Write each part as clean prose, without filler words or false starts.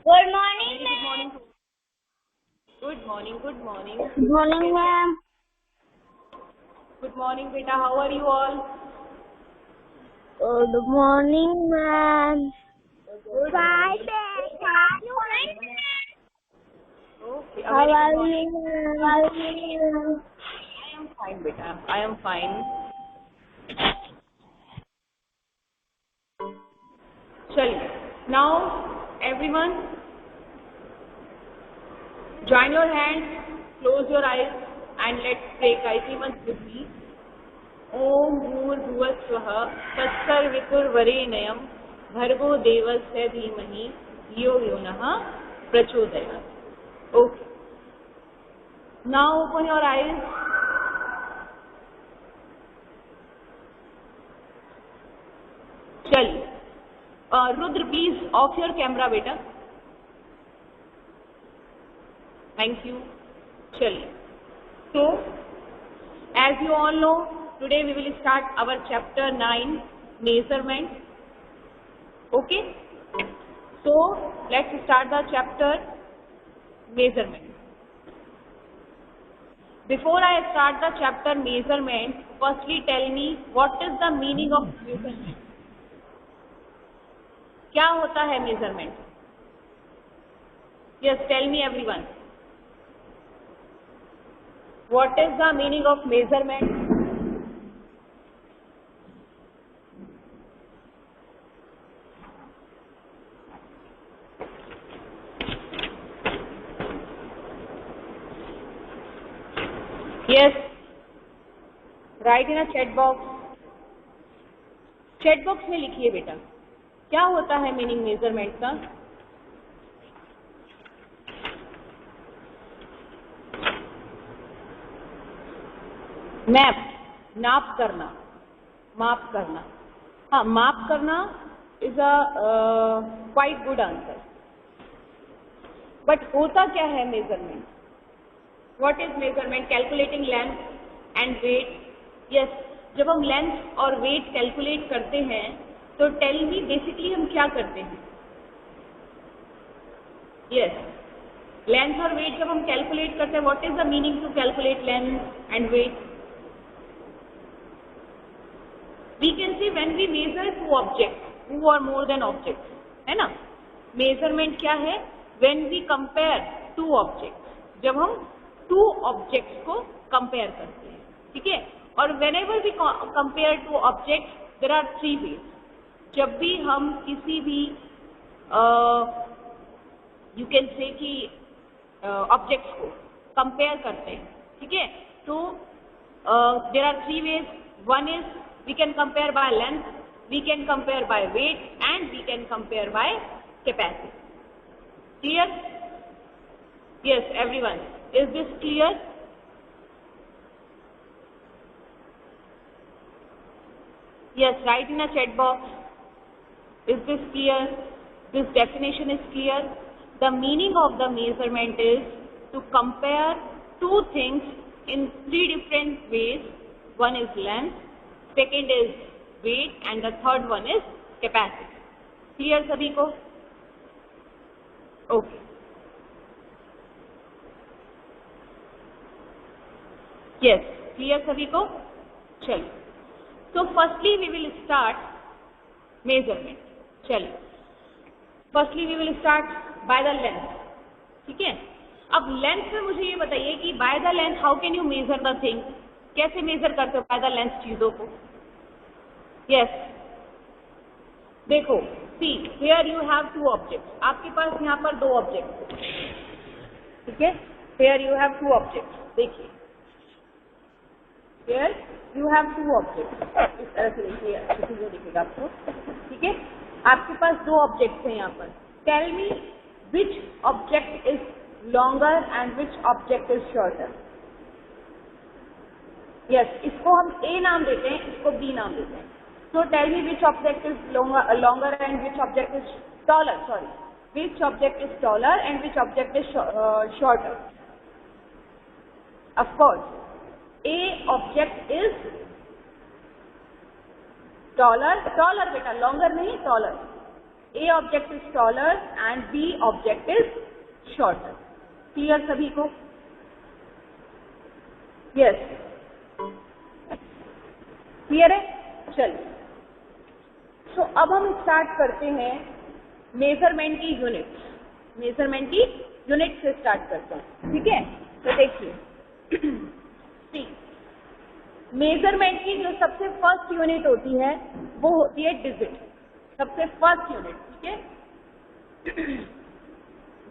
Good morning, Very good ma'am. morning. Good morning. Good morning. Good morning, ma'am. Good morning, beta. How are you all? Good morning, ma'am. Good. Fine, thank you, ma'am. Okay. A How very good are morning. you, ma'am? I am fine, beta. I am fine. Chaliye. Now, everyone, join your hands, close your eyes, and let's pray Gayatri Mantra with me. ओम भूर्भुवस्वः तत्सर्वितुर्वरेण्यं भर्गो देवस्य धीमहि धियो यो नः प्रचोदयात्. Okay. Now open your eyes. चलिए. Rudra, please off your camera, beta. Thank you. चलिए. So, as you all know, today we will start our chapter 9, measurement. Okay? So, let's start the chapter measurement. Before I start the chapter measurement, firstly tell me what is the meaning of measurement? क्या होता है measurement? Yes, tell me everyone. What is the meaning of measurement? Yes, write in a chat box. Chat box में लिखिए बेटा, क्या होता है meaning measurement का? मैप, नाप करना, माप करना. हाँ, माप करना is a quite good answer. But होता क्या है measurement? What is measurement? Calculating length and weight. Yes, जब हम लेंथ और वेट कैलकुलेट करते हैं तो टेल मी बेसिकली हम क्या करते हैं? यस, लेंथ और वेट जब हम कैलकुलेट करते हैं, what is the meaning to calculate length and weight? We can say when we measure two objects, two or more than objects, है ना? Measurement क्या है? When we compare two objects, जब हम two objects को compare करते हैं, ठीक है? और whenever we compare two objects, there are three ways. जब भी हम किसी भी you can say कि objects को compare करते हैं, ठीक है? तो there are three ways. One is we can compare by length, we can compare by weight, and we can compare by capacity. Clear? Yes, everyone. Is this clear? Yes, write in a chat box. Is this clear? This definition is clear. The meaning of the measurement is to compare two things in three different ways. One is length, second is weight, and the third one is capacity. Clear सभी को? Okay. Yes, clear सभी को? चलिए. So firstly we will start measurement. चलिए. Firstly we will start by the length. ठीक है? अब length में मुझे ये बताइए कि by the length how can you measure the thing? कैसे मेजर करते हो by the length चीजों को? Yes. देखो, see, here you have two objects. आपके पास यहाँ पर दो objects, ठीक है? Here you have two objects. देखिए, here you have two objects. इस तरह से देखिए, अच्छे से दिखेगा आपको, ठीक है? आपके पास दो objects हैं यहाँ पर. Tell me which object is longer and which object is shorter. Yes, इसको हम A नाम देते हैं, इसको B नाम देते हैं. So tell me which object is longer and which object is taller. Sorry, which object is taller and which object is shorter? Of course, A object is taller. Taller बेटा, longer नहीं, taller. A object is taller and B object is shorter. Clear सभी को? Yes. Clear है? चलिए. So अब हम start करते हैं मेजरमेंट की यूनिट्स. मेजरमेंट की यूनिट से स्टार्ट करते हैं. ठीक है? तो देखिए. मेजरमेंट की जो सबसे फर्स्ट यूनिट होती है वो होती है डिजिट. सबसे फर्स्ट यूनिट. ठीक है?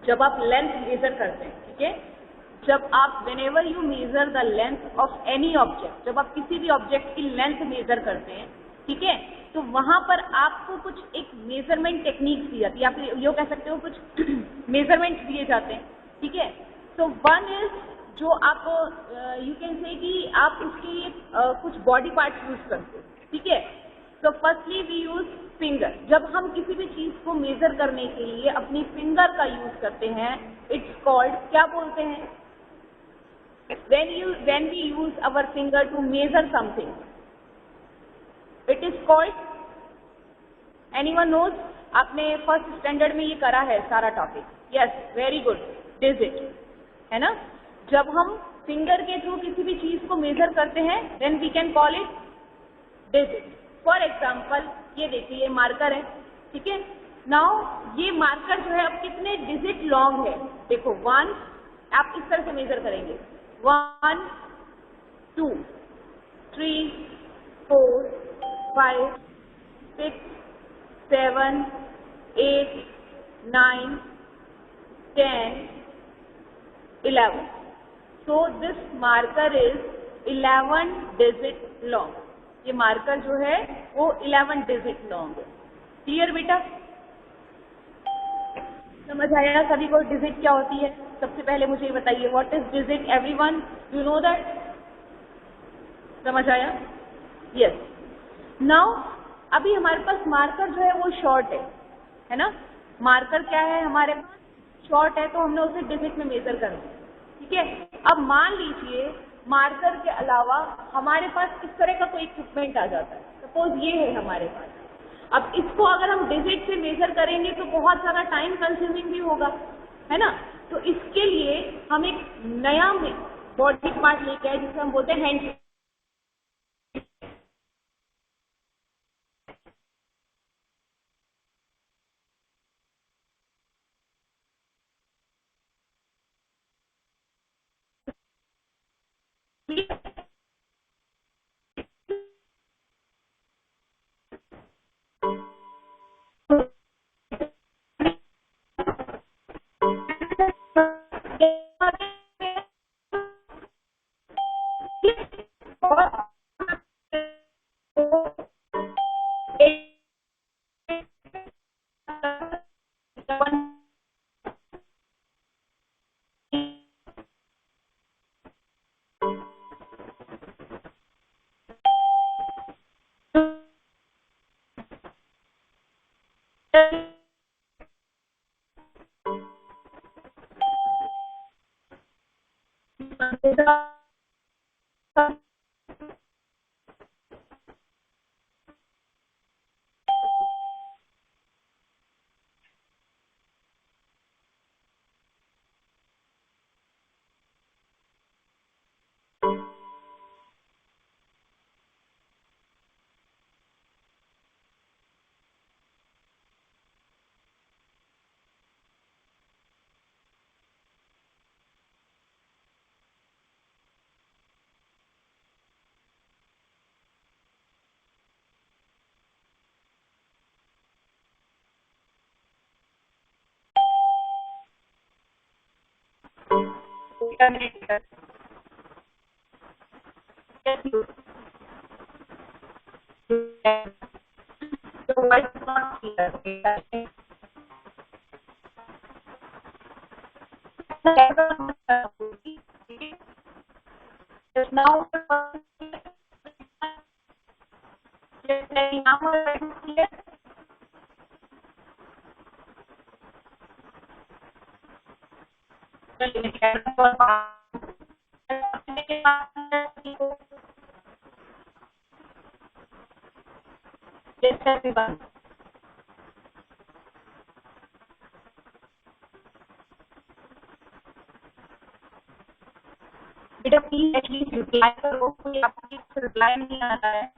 जब आप लेंथ मेजर करते हैं. ठीक है? जब आप whenever you measure the length of any object, जब आप किसी भी ऑब्जेक्ट की लेंथ मेजर करते हैं, ठीक है, तो वहां पर आपको कुछ एक मेजरमेंट टेक्निक दी जाती है. आप ये कह सकते हो कुछ मेजरमेंट दिए जाते हैं. ठीक है? तो वन इज जो आप यू कैन से कि आप उसकी कुछ बॉडी पार्ट्स यूज करते हो. ठीक है? तो फर्स्टली वी यूज फिंगर. जब हम किसी भी चीज को मेजर करने के लिए अपनी फिंगर का यूज करते हैं, इट्स कॉल्ड, क्या बोलते हैं? when we use our finger to measure something, it is called, anyone knows? आपने फर्स्ट स्टैंडर्ड में ये करा है सारा topic. Yes, very good. Digit है ना. जब हम फिंगर के थ्रू किसी भी चीज को मेजर करते हैं, then we can call it digit. For example ये देखिए, ये मार्कर है. ठीक है? नाउ ये मार्कर जो है अब कितने डिजिट लॉन्ग है? देखो, 1, आप इस तरह से मेजर करेंगे. 1, 2, 3, 4, 5, 6, 7, 8, 9, 10, 11. So this marker is 11 digit long. ये मार्कर जो है वो 11 डिजिट लॉन्ग है. क्लियर बेटा? समझ आया सभी को डिजिट क्या होती है? सबसे पहले मुझे ये बताइए, what is digit? Everyone you know that? समझ आया? यस. नाउ अभी हमारे पास मार्कर जो है वो शॉर्ट है ना. मार्कर क्या है हमारे पास? शॉर्ट है, तो हमने उसे डिजिट में मेजर कर दिया. ठीक है? अब मान लीजिए मार्कर के अलावा हमारे पास इस तरह का कोई इक्विपमेंट आ जाता है. सपोज ये है हमारे पास. अब इसको अगर हम डिजिट से मेजर करेंगे तो बहुत सारा टाइम कंज्यूमिंग भी होगा, है ना. तो इसके लिए हम एक नया बॉडी पार्ट लेके आए जिसे हम बोलते हैं हैंड. Now, yes, everyone. बेटा प्लीज एटलीस्ट रिप्लाई करो, कोई आपकी रिप्लाई नहीं आ रहा है।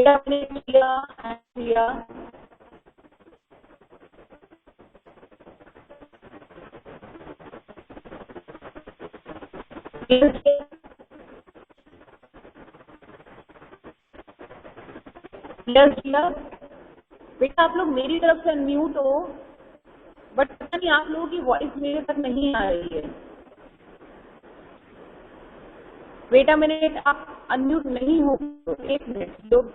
आपने किया किया बेटा आप लोग मेरी तरफ से अनम्यूट हो, बट पता नहीं आप लोगों की वॉइस मेरे तक नहीं आ रही है। बेटा मैंने आप अनम्यूट नहीं हो, एक मिनट लोग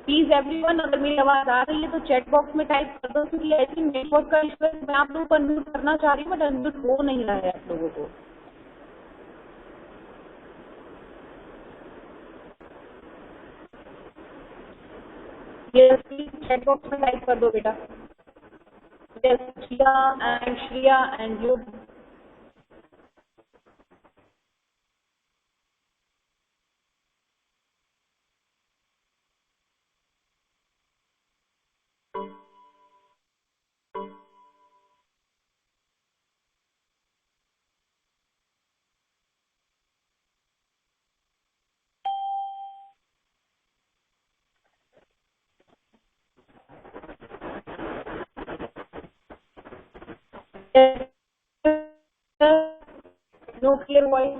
प्लीज एवरीवन, अगर मेरी आवाज आ रही है तो चैट बॉक्स में टाइप कर दो, क्योंकि आई थिंक नेटवर्क का इशू है। मैं आप लोगों को अनम्यूट करना चाह रही हूँ बट अनम्यूट हो नहीं रहा है आप लोगों को। यस प्लीज चैट बॉक्स में टाइप कर दो बेटा। Yes Shriya and you. No clear voice.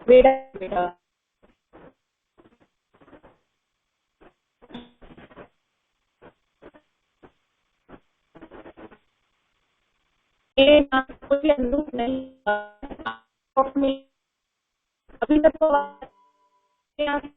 बेटा बेटा कोई अनम्यूट नहीं अभी तक तो एंड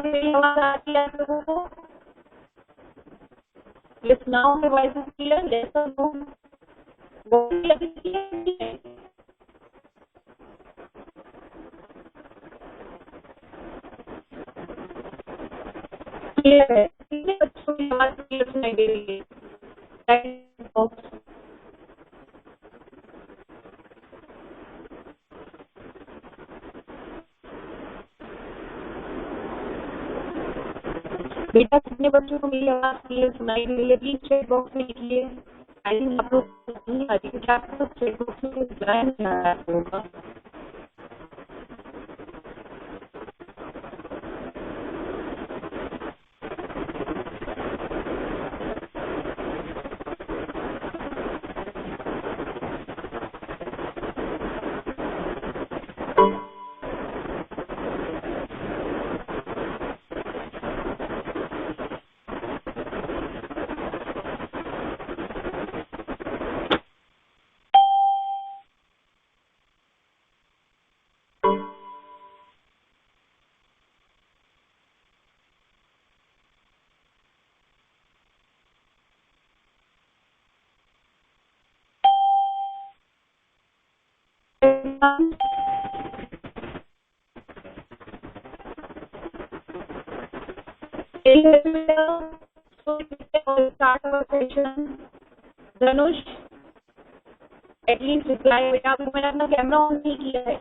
मेरी आवाज आती है आप लोगों को? Yes, now my voice is clear. Yes or no? Voice अभी clear है। बच्चों की आवाज क्लियर सुनाई दे रही है। बेटा कितने बच्चों को मेरी आवाज क्लियर सुनाई दे रही है? प्लीज चैट बॉक्स में लिखिए। आई थिंक आप लोग नहीं आ रही है, आपको चैट बॉक्स में रिप्लाई नहीं आ रहा है आप लोगों का। everyone. Can you hear me now? So we'll start our session. Dhanush, at least reply. बेटा अभी मैंने अपना कैमरा ऑन नहीं किया है.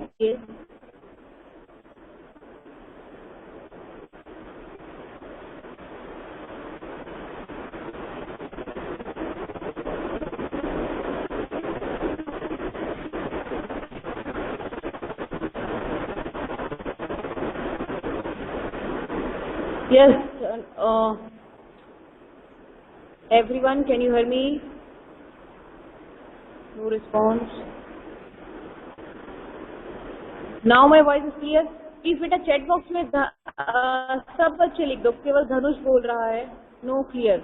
Yes, everyone, can you hear me? No response. Now my voice is clear. Please बेटा chat box में सब बच्चे लिख दो, केवल धनुष बोल रहा है. No clear.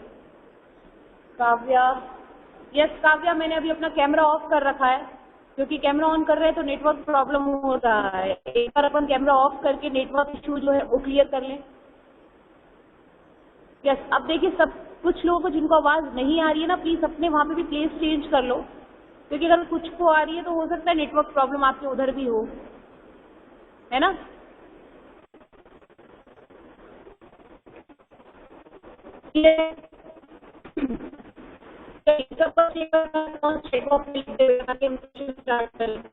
Kavya, yes Kavya, मैंने अभी अपना कैमरा ऑफ कर रखा है क्योंकि कैमरा ऑन कर रहे हैं तो नेटवर्क प्रॉब्लम हो रहा है. एक बार अपन कैमरा ऑफ करके नेटवर्क इशू जो है वो क्लियर कर लें. यस, अब देखिए सब कुछ लोगों को जिनको आवाज नहीं आ रही है ना, प्लीज अपने वहां पे भी प्लेस चेंज कर लो क्योंकि अगर कुछ को आ रही है तो हो सकता है नेटवर्क प्रॉब्लम आपके उधर भी हो, है ना. स्टार्ट करें.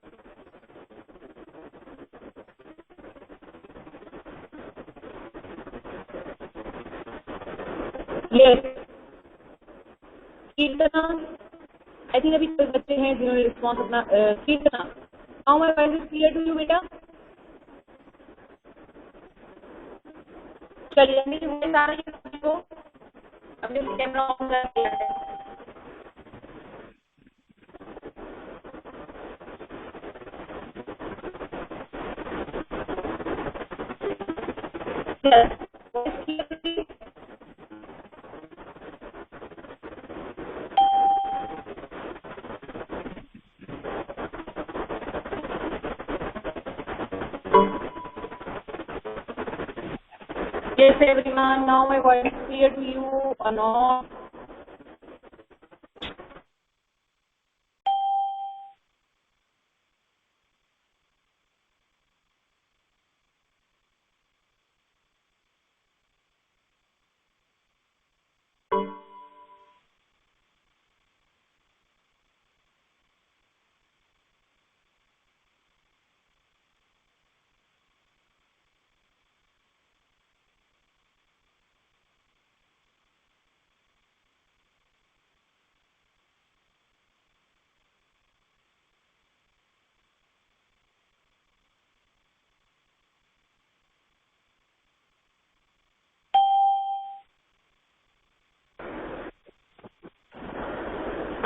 Yes. कीर्तना, आई थिंक अभी कोई बच्चे हैं जिन्होंने रिस्पॉन्स अपना. Keerthana, now my voice is clear to you बेटा. चलिए मेरी वॉइस आ रही है आपको. अभी कैमरा ऑन कर दिया है. Yes. Voice clear. Yes, everyone. Now my voice is clear to you or not?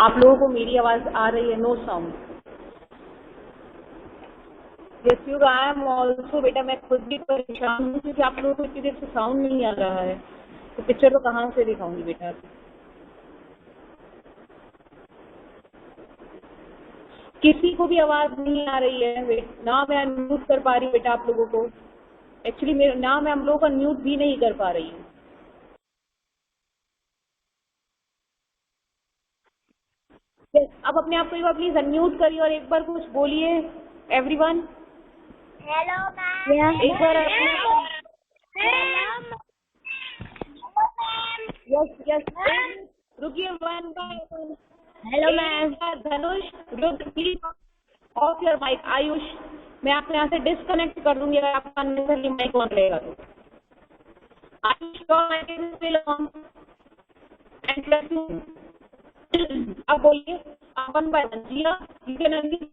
आप लोगों को मेरी आवाज आ रही है? No sound. Yes you, I am also बेटा, मैं खुद भी परेशान हूँ क्योंकि आप लोगों को इतनी देर से साउंड नहीं आ रहा है तो पिक्चर तो कहाँ से दिखाऊंगी बेटा. किसी को भी आवाज नहीं आ रही है ना. मैं अनम्यूट कर पा रही हूँ बेटा आप लोगों को. एक्चुअली मेरा नाम मैं हम लोगों को अनम्यूट भी नहीं कर पा रही हूँ. अब अपने आप को एक बार प्लीज अनम्यूट करिए और एक बार कुछ बोलिए एवरीवन. Hello ma'am. एक बार यस यस, रुकिए one by one. Hello ma'am. Dhanush, please off your mic. Ayush, मैं आपको यहाँ से डिस्कनेक्ट कर दूंगी अगर आपका अननेसेसरी माइक ऑन रहेगा तो. Ayush, your mic is still on and अब बोलिए one by one. Jiya, you can unmute.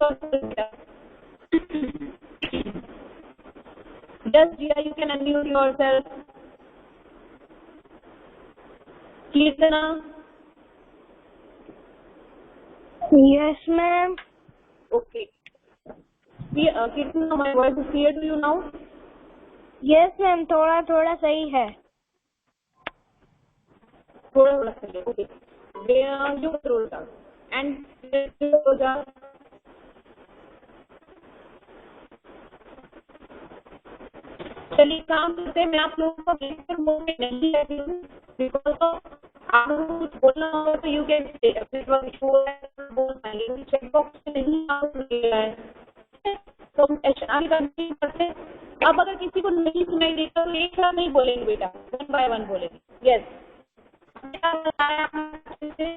Just Jiya, you can unmute yourself. Kirtana. Yes ma'am. Okay. Kirtana, my voice is clear to you now? Yes ma'am, थोड़ा थोड़ा सही है. थोड़ा थोड़ा सही है. Okay. You control down. And चलिए काम करते हैं. मैं आप लोगों को लेकर मोड में नहीं रहती हूँ बिकॉज आप लोगों को कुछ बोलना होगा तो यू कैन बोल पाएंगे. चेक बॉक्स में नहीं आप है तो आगे कंटिन्यू करते। अब अगर किसी को नहीं सुनाई देता तो एक साथ नहीं बोलेंगे बेटा, 1 by 1 बोलेंगे। यस, क्या बताया आपने?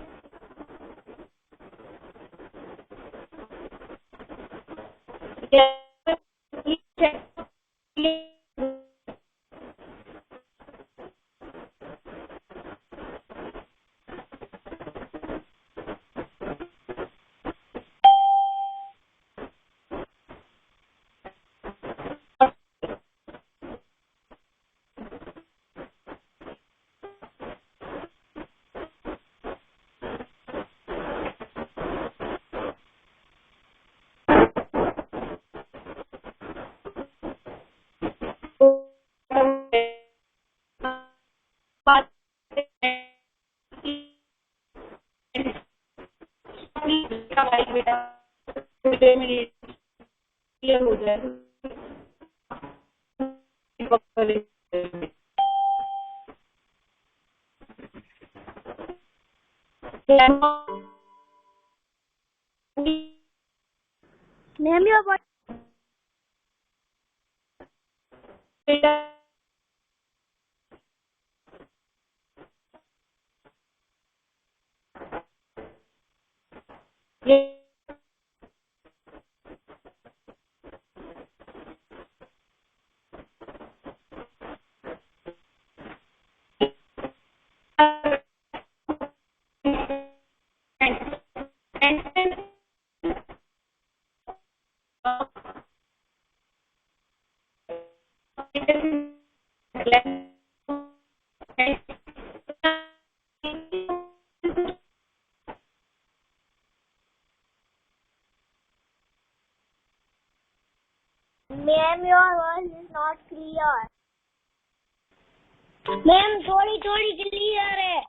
क्लियर हो जाए। Ma'am your voice is not clear. Ma'am थोड़ी थोड़ी क्लियर है।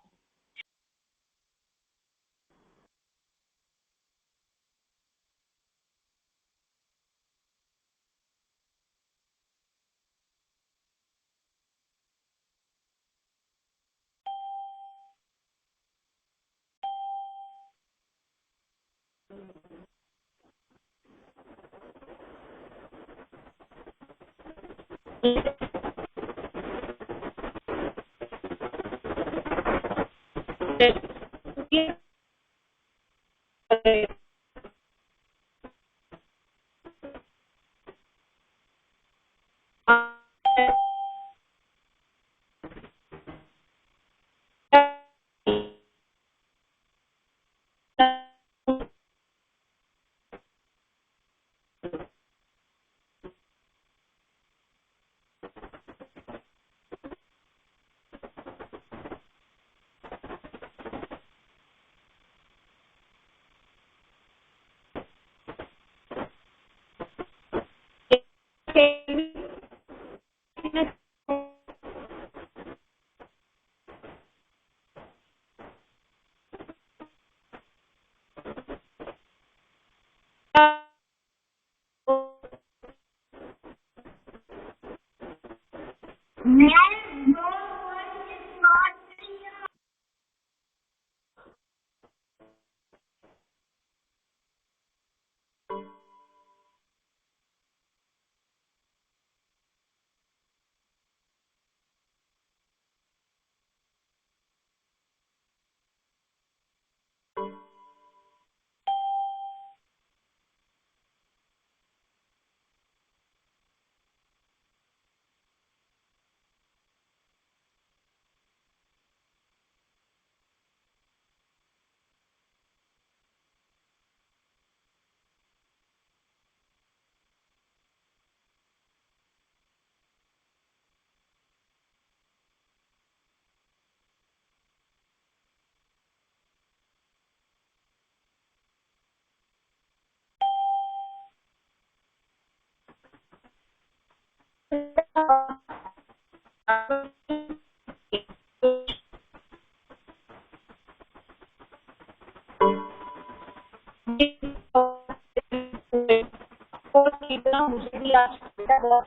मुझे भी आज करना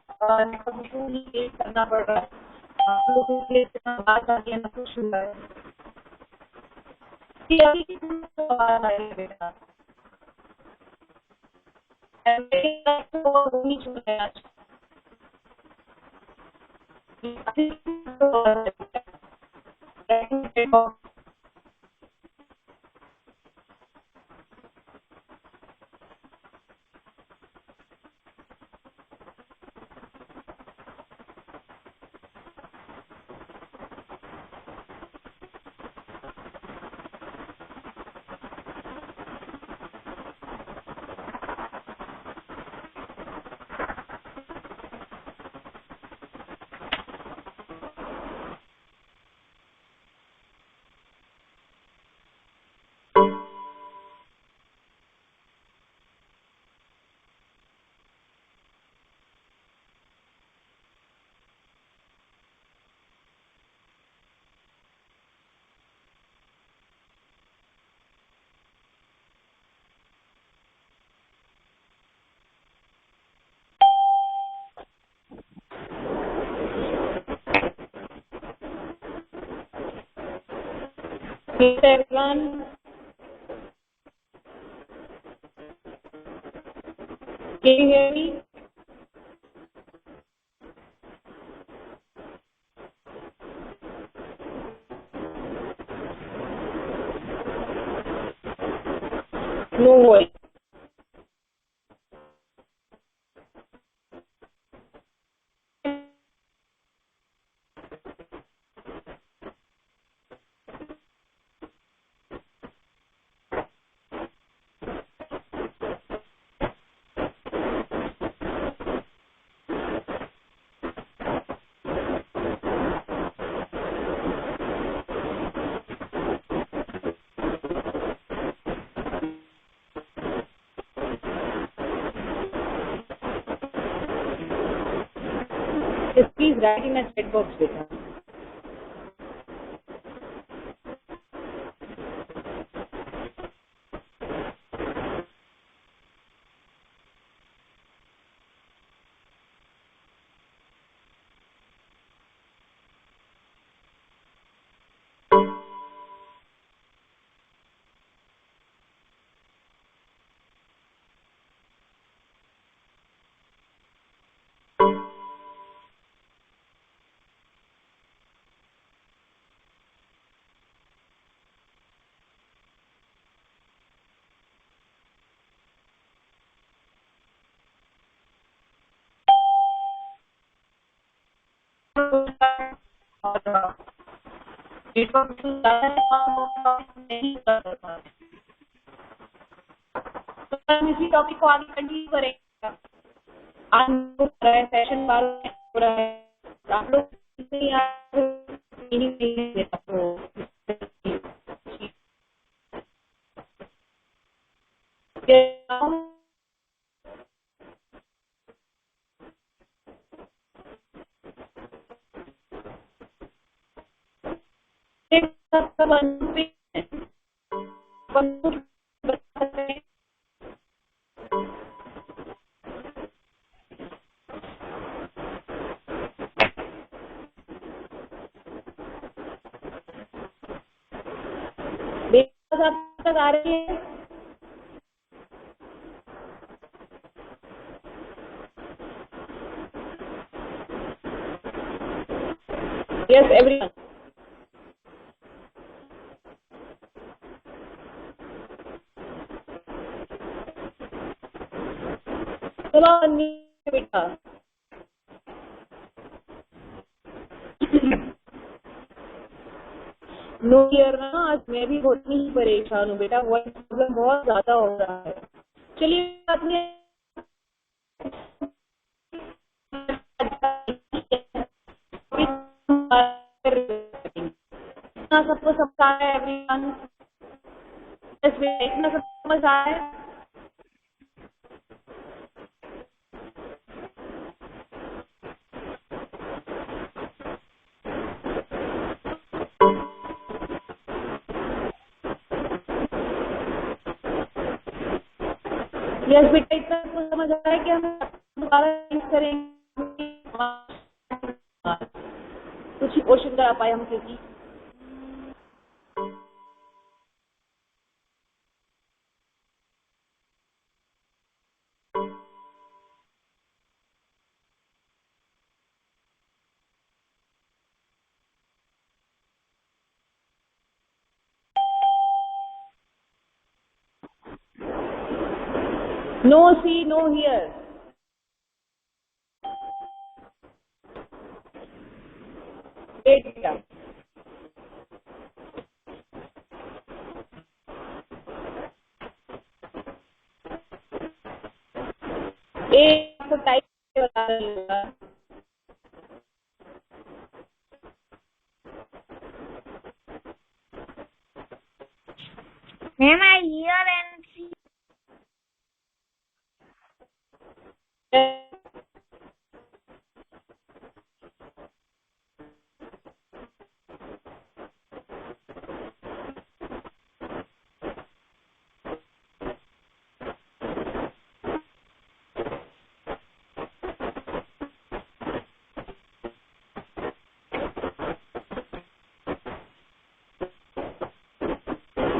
पड़ रहा है, आप लोगों के लिए इतना बात आ गया ना, कुछ हुआ है। अभी कितनी आवाज आ रही है बेटा? नहीं छोड़े आज। Hey everyone, can you hear me? No voice. Just please write in a chat box, beta. और नेटवर्क नहीं कर सकता। तो हम इसी टॉपिक को आगे कंटिन्यू करेंगे। आज सेशन हो रहा है, आप लोग आ रही है। Yes, everyone. चलो बेटा नो ईयर ना, आज मैं भी बहुत ही परेशान हूँ बेटा, वॉइस प्रॉब्लम बहुत ज्यादा हो रहा है। चलिए अपने सबको समझ आ रहा है एवरीवन? इतना सब समझ आ रहा है? यस बेटा, इतना तो समझ आ रहा है कि हम दोबारा करेंगे, कुछ ही क्वेश्चन करा पाए हम, क्योंकि No see, no hear. Wait, बेटा. एक तो टाइप बता देगा. Ma'am, I hear and see.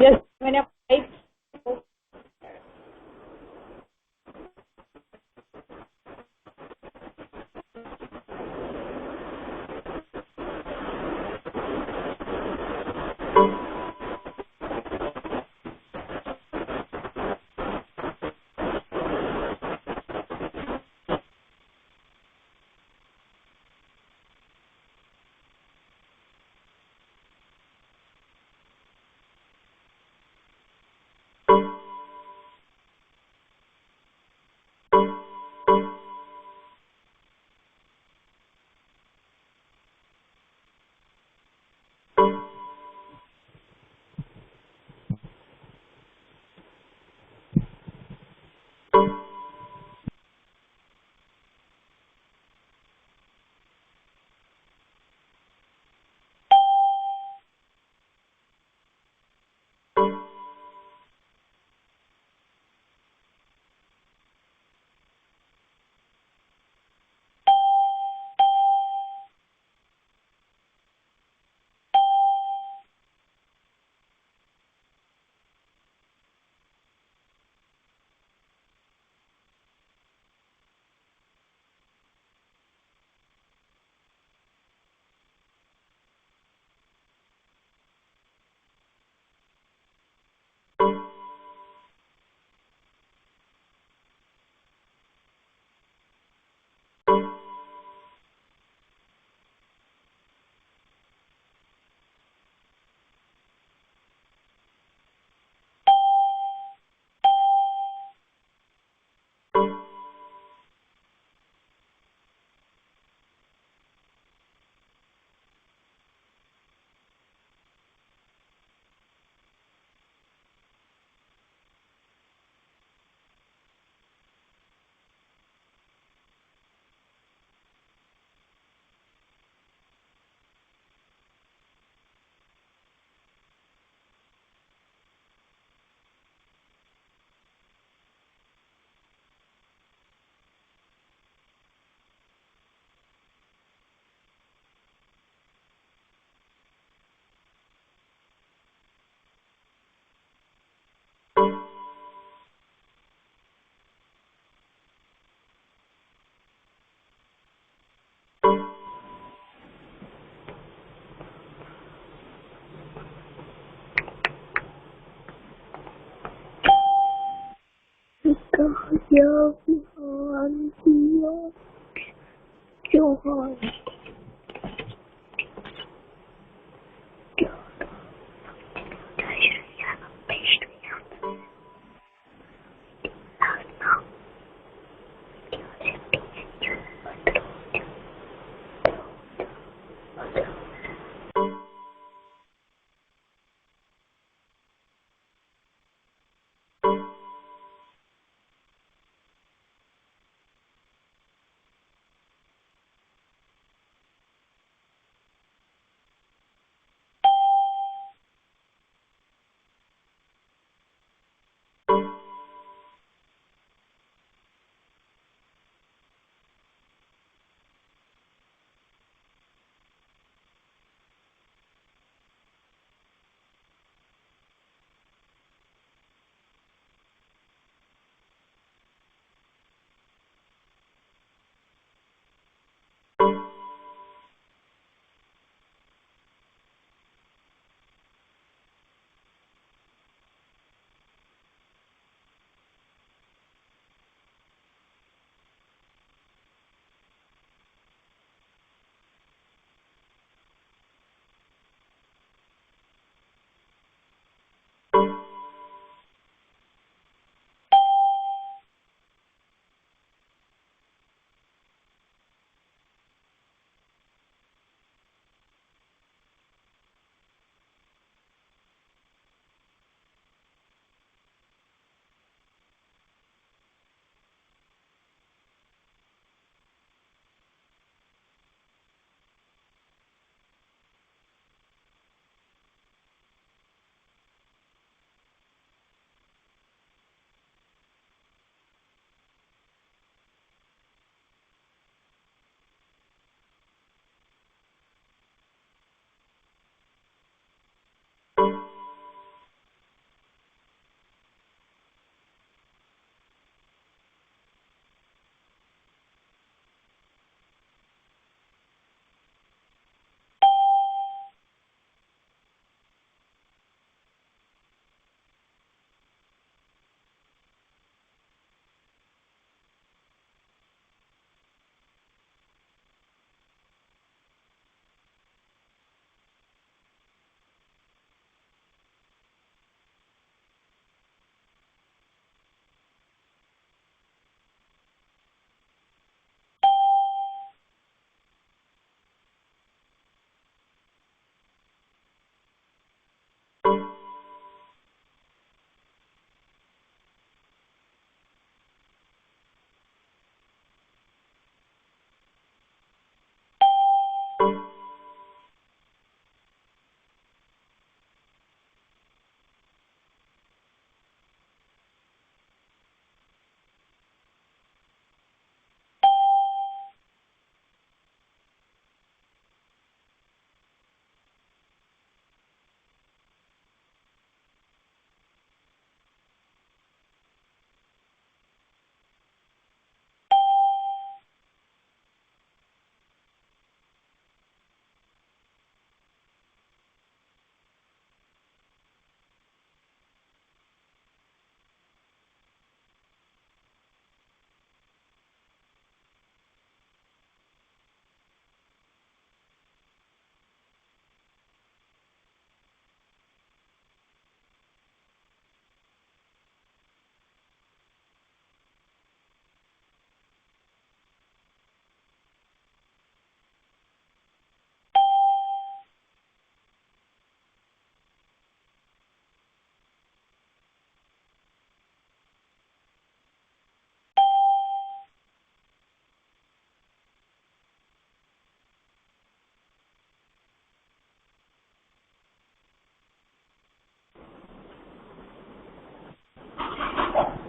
Yes, मैंने type.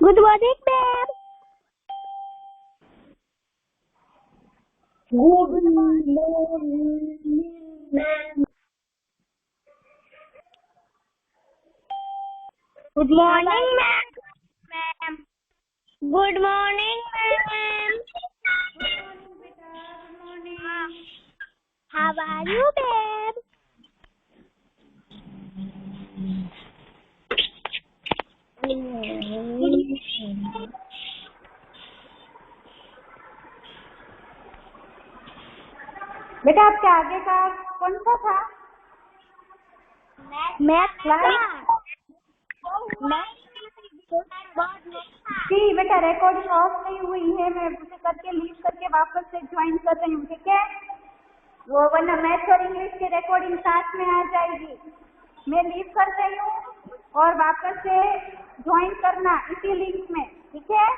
Good morning, ma'am. Good morning, ma'am. Good morning, ma'am. Good morning, ma'am. Good morning. How are you, ma'am? बेटा आपके आगे का कौन सा था? Math class. जी बेटा रिकॉर्डिंग ऑफ नहीं हुई है, मैं उसे करके लीव करके वापस से ज्वाइन कर रही हूँ, ठीक है? वो वरना मैथ्स और इंग्लिश की रिकॉर्डिंग साथ में आ जाएगी। मैं लीव कर रही हूँ और वापस से ज्वाइन करना इसी लिंक में, ठीक है?